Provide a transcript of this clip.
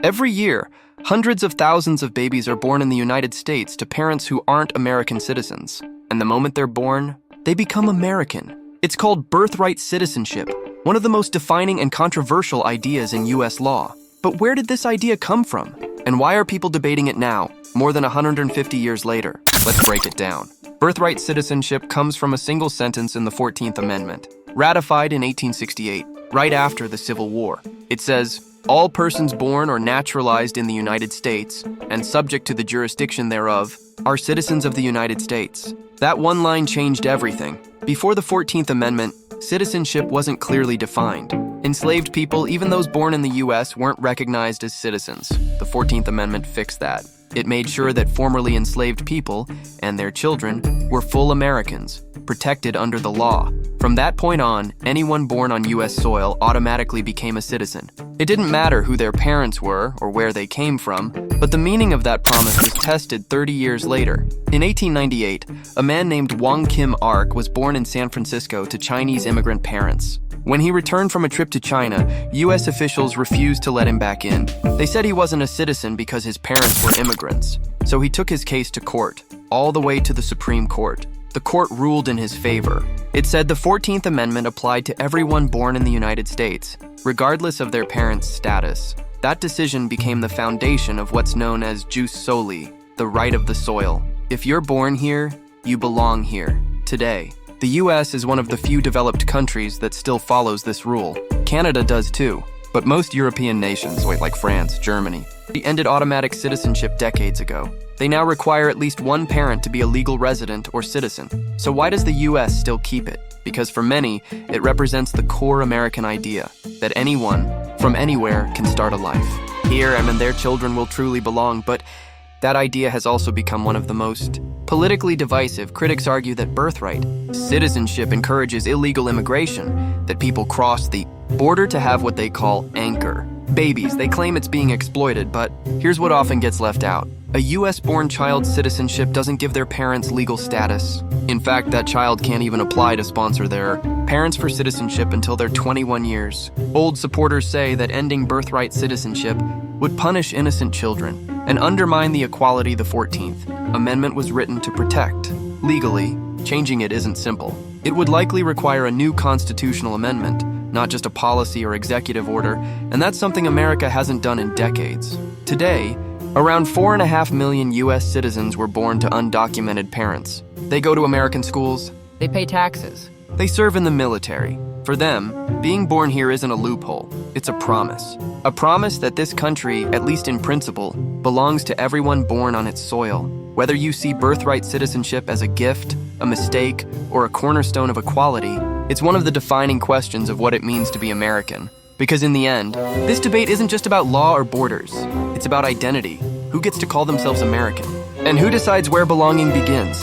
Every year, hundreds of thousands of babies are born in the United States to parents who aren't American citizens. And the moment they're born, they become American. It's called birthright citizenship, one of the most defining and controversial ideas in U.S. law. But where did this idea come from? And why are people debating it now, more than 150 years later? Let's break it down. Birthright citizenship comes from a single sentence in the 14th Amendment, ratified in 1868, right after the Civil War. It says, "All persons born or naturalized in the United States, and subject to the jurisdiction thereof, are citizens of the United States." That one line changed everything. Before the 14th Amendment, citizenship wasn't clearly defined. Enslaved people, even those born in the U.S., weren't recognized as citizens. The 14th Amendment fixed that. It made sure that formerly enslaved people and their children were full Americans, protected under the law. From that point on, anyone born on U.S. soil automatically became a citizen. It didn't matter who their parents were or where they came from, but the meaning of that promise was tested 30 years later. In 1898, a man named Wong Kim Ark was born in San Francisco to Chinese immigrant parents. When he returned from a trip to China, U.S. officials refused to let him back in. They said he wasn't a citizen because his parents were immigrants. So he took his case to court, all the way to the Supreme Court. The court ruled in his favor. It said the 14th Amendment applied to everyone born in the United States, regardless of their parents' status. That decision became the foundation of what's known as jus soli, the right of the soil. If you're born here, you belong here, today. The U.S. is one of the few developed countries that still follows this rule. Canada does too, but most European nations, like France, Germany, ended automatic citizenship decades ago. They now require at least one parent to be a legal resident or citizen. So why does the U.S. still keep it? Because for many, it represents the core American idea that anyone, from anywhere, can start a life. Here, their children will truly belong, but that idea has also become one of the most politically divisive. Critics argue that birthright citizenship encourages illegal immigration, that people cross the border to have what they call anchor babies. They claim it's being exploited, but here's what often gets left out. A US-born child's citizenship doesn't give their parents legal status. In fact, that child can't even apply to sponsor their parents for citizenship until they're 21 years. Old supporters say that ending birthright citizenship would punish innocent children and undermine the equality the 14th Amendment was written to protect. Legally, changing it isn't simple. It would likely require a new constitutional amendment, not just a policy or executive order, and that's something America hasn't done in decades. Today, around 4.5 million U.S. citizens were born to undocumented parents. They go to American schools. They pay taxes. They serve in the military. For them, being born here isn't a loophole. It's a promise. A promise that this country, at least in principle, belongs to everyone born on its soil. Whether you see birthright citizenship as a gift, a mistake, or a cornerstone of equality, it's one of the defining questions of what it means to be American. Because in the end, this debate isn't just about law or borders. It's about identity. Who gets to call themselves American? And who decides where belonging begins?